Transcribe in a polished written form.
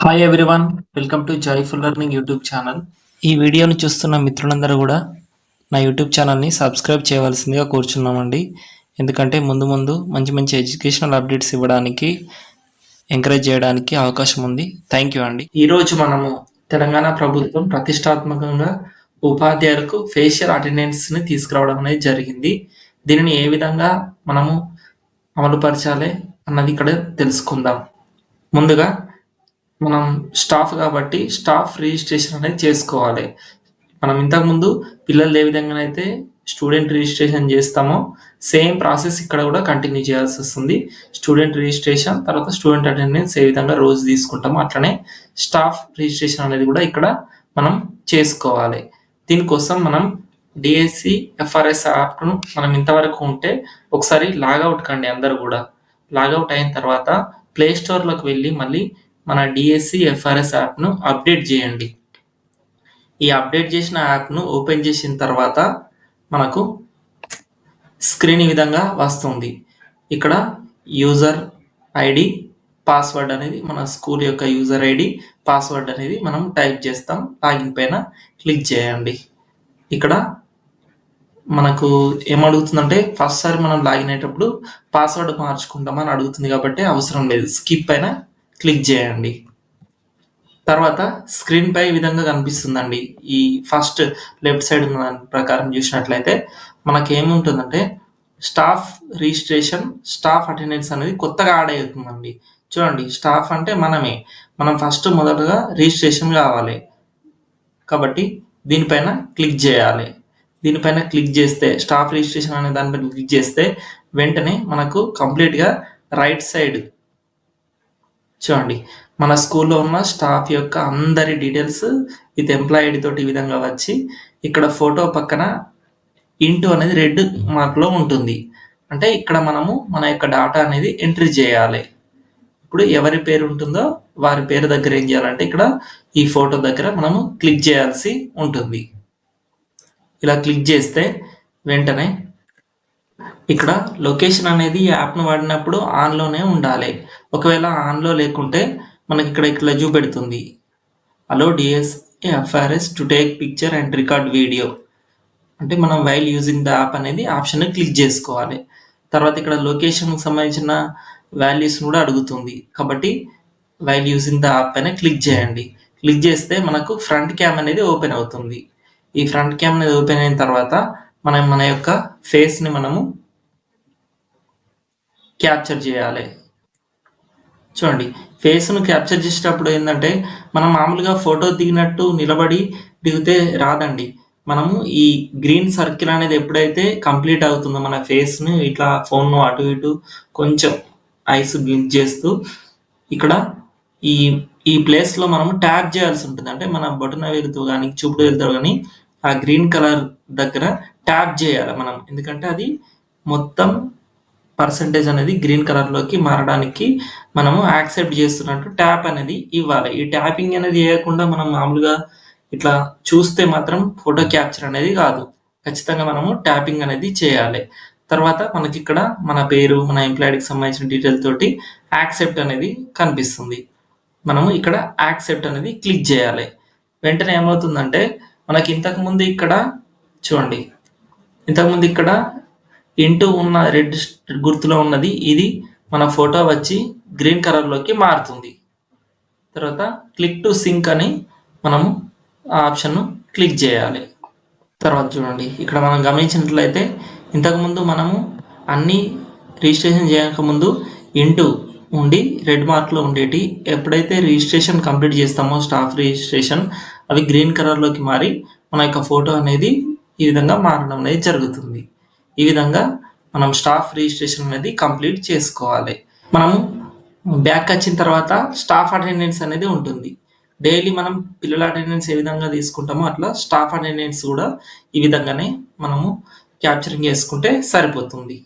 Hi everyone, welcome to joyful learning YouTube channel. ఈ వీడియోని చూస్తున్న మిత్రులందరూ కూడా నా యూట్యూబ్ ఛానల్ని సబ్స్క్రైబ్ చేయవలసిందిగా కోరుచున్నామండి. ఎందుకంటే ముందు ముందు మంచి మంచి ఎడ్యుకేషనల్ అప్డేట్స్ ఇవ్వడానికి, ఎంకరేజ్ చేయడానికి అవకాశం ఉంది. థ్యాంక్ యూ అండి. ఈరోజు మనము తెలంగాణ ప్రభుత్వం ప్రతిష్టాత్మకంగా ఉపాధ్యాయులకు ఫేషియల్ అటెండెన్స్ని తీసుకురావడం అనేది జరిగింది. దీనిని ఏ విధంగా మనము అమలుపరచాలి అన్నది ఇక్కడ తెలుసుకుందాం. ముందుగా మనం స్టాఫ్ కాబట్టి స్టాఫ్ రిజిస్ట్రేషన్ అనేది చేసుకోవాలి. మనం ఇంతకుముందు పిల్లలు ఏ విధంగానైతే స్టూడెంట్ రిజిస్ట్రేషన్ చేస్తామో సేమ్ ప్రాసెస్ ఇక్కడ కూడా కంటిన్యూ చేయాల్సి వస్తుంది. స్టూడెంట్ రిజిస్ట్రేషన్ తర్వాత స్టూడెంట్ అటెండెన్స్ ఏ విధంగా రోజు తీసుకుంటామో అట్లనే స్టాఫ్ రిజిస్ట్రేషన్ అనేది కూడా ఇక్కడ మనం చేసుకోవాలి. దీనికోసం మనం డిఎస్సి ఎఫ్ఆర్ఎస్ యాప్ను మనం ఇంతవరకు ఉంటే ఒకసారి లాగౌట్ కండి. అందరూ కూడా లాగౌట్ అయిన తర్వాత ప్లే స్టోర్లోకి వెళ్ళి మళ్ళీ మన డిఎస్సి ఎఫ్ఆర్ఎస్ యాప్ను అప్డేట్ చేయండి. ఈ అప్డేట్ చేసిన యాప్ను ఓపెన్ చేసిన తర్వాత మనకు స్క్రీన్ ఈ విధంగా వస్తుంది. ఇక్కడ యూజర్ ఐడి, పాస్వర్డ్ అనేది మన స్కూల్ యొక్క యూజర్ ఐడి, పాస్వర్డ్ అనేది మనం టైప్ చేస్తాం. లాగిన్ పైన క్లిక్ చేయండి. ఇక్కడ మనకు ఏమడుగుతుందంటే ఫస్ట్ సారి మనం లాగిన్ అయ్యేటప్పుడు పాస్వర్డ్ మార్చుకుంటామని అడుగుతుంది కాబట్టి అవసరం లేదు. స్కిప్ పైన క్లిక్ చేయండి. తర్వాత స్క్రీన్ పై ఈ విధంగా కనిపిస్తుందండి. ఈ ఫస్ట్ లెఫ్ట్ సైడ్ ఉన్న దాని ప్రకారం చూసినట్లయితే మనకి ఏముంటుందంటే స్టాఫ్ రిజిస్ట్రేషన్, స్టాఫ్ అటెండెన్స్ అనేది కొత్తగా యాడ్ అవుతుందండి. చూడండి, స్టాఫ్ అంటే మనం ఫస్ట్ మొదటగా రిజిస్ట్రేషన్ కావాలి కాబట్టి దీనిపైన క్లిక్ చేయాలి. దీనిపైన క్లిక్ చేస్తే స్టాఫ్ రిజిస్ట్రేషన్ అనే దానిపైన క్లిక్ చేస్తే వెంటనే మనకు కంప్లీట్గా రైట్ సైడ్ చూడండి మన స్కూల్లో ఉన్న స్టాఫ్ యొక్క అందరి డీటెయిల్స్ విత్ ఎంప్లాయీ ఐడి తోటి ఈ విధంగా వచ్చి ఇక్కడ ఫోటో పక్కన ఇంటూ అనేది రెడ్ మార్క్లో ఉంటుంది. అంటే ఇక్కడ మనము మన యొక్క డాటా అనేది ఎంట్రీ చేయాలి. ఇప్పుడు ఎవరి పేరు ఉంటుందో వారి పేరు దగ్గర ఏం చేయాలంటే ఇక్కడ ఈ ఫోటో దగ్గర మనము క్లిక్ చేయాల్సి ఉంటుంది. ఇలా క్లిక్ చేస్తే వెంటనే ఇక్కడ లొకేషన్ అనేది యాప్ను వాడినప్పుడు ఆన్లోనే ఉండాలి. ఒకవేళ ఆన్లో లేకుంటే మనకి ఇక్కడ చూపెడుతుంది allow DSC FRS to take picture and record video. అంటే మనం వైల్ యూజింగ్ ద యాప్ అనేది ఆప్షన్ క్లిక్ చేసుకోవాలి. తర్వాత ఇక్కడ లొకేషన్కి సంబంధించిన వాల్యూస్ కూడా అడుగుతుంది కాబట్టి వైల్ యూజింగ్ ద యాప్ పైన క్లిక్ చేయండి. క్లిక్ చేస్తే మనకు ఫ్రంట్ క్యామ్ అనేది ఓపెన్ అవుతుంది. ఈ ఫ్రంట్ క్యామ్ అనేది ఓపెన్ అయిన తర్వాత మన యొక్క ఫేస్ని మనము క్యాప్చర్ చేయాలి. చూడండి, ఫేస్ను క్యాప్చర్ చేసేటప్పుడు ఏంటంటే మనం మామూలుగా ఫోటో దిగినట్టు నిలబడి దిగితే రాదండి. మనము ఈ గ్రీన్ సర్కిల్ అనేది ఎప్పుడైతే కంప్లీట్ అవుతుందో మన ఫేస్ను ఇట్లా ఫోన్ను అటు ఇటు కొంచెం ఐస్ బ్లింక్ చేస్తూ ఇక్కడ ఈ ప్లేస్లో మనము ట్యాప్ చేయాల్సి ఉంటుంది. అంటే మన బొటన వేలుతో కానీ చూపుడు వేలుతో కానీ ఆ గ్రీన్ కలర్ దగ్గర ట్యాప్ చేయాలి మనం. ఎందుకంటే అది మొత్తం పర్సంటేజ్ అనేది గ్రీన్ కలర్లోకి మారడానికి మనము యాక్సెప్ట్ చేస్తున్నట్టు ట్యాప్ అనేది ఇవ్వాలి. ఈ ట్యాపింగ్ అనేది చేయకుండా మనం మామూలుగా ఇట్లా చూస్తే మాత్రం ఫోటో క్యాప్చర్ అనేది కాదు. ఖచ్చితంగా మనము ట్యాపింగ్ అనేది చేయాలి. తర్వాత మనకి ఇక్కడ మన పేరు, మన ఎంప్లాయీకి సంబంధించిన డీటెయిల్ తోటి యాక్సెప్ట్ అనేది కనిపిస్తుంది. మనము ఇక్కడ యాక్సెప్ట్ అనేది క్లిక్ చేయాలి. వెంటనే ఏమవుతుందంటే మనకి ఇంతకుముందు ఇక్కడ చూడండి, ఇంతకుముందు ఇక్కడ ఇంటూ ఉన్న రెడ్ గుర్తులో ఉన్నది ఇది మన ఫోటో వచ్చి గ్రీన్ కలర్లోకి మారుతుంది. తర్వాత క్లిక్ టు సింక్ అని మనము ఆ ఆప్షన్ను క్లిక్ చేయాలి. తర్వాత చూడండి, ఇక్కడ మనం గమనించినట్లయితే ఇంతకుముందు మనము అన్ని రిజిస్ట్రేషన్ చేయకముందు ఇంటూ ఉండి రెడ్ మార్క్లో ఉండేటి ఎప్పుడైతే రిజిస్ట్రేషన్ కంప్లీట్ చేస్తామో స్టాఫ్ రిజిస్ట్రేషన్ అవి గ్రీన్ కలర్లోకి మారి మన యొక్క ఫోటో అనేది ఈ విధంగా మారడం అనేది జరుగుతుంది. ఈ విధంగా మనం స్టాఫ్ రిజిస్ట్రేషన్ అనేది కంప్లీట్ చేసుకోవాలి. మనము బ్యాక్ వచ్చిన తర్వాత స్టాఫ్ అటెండెన్స్ అనేది ఉంటుంది. డైలీ మనం పిల్లల అటెండెన్స్ ఏ విధంగా తీసుకుంటామో అట్లా స్టాఫ్ అటెండెన్స్ కూడా ఈ విధంగానే మనము క్యాప్చరింగ్ చేసుకుంటే సరిపోతుంది.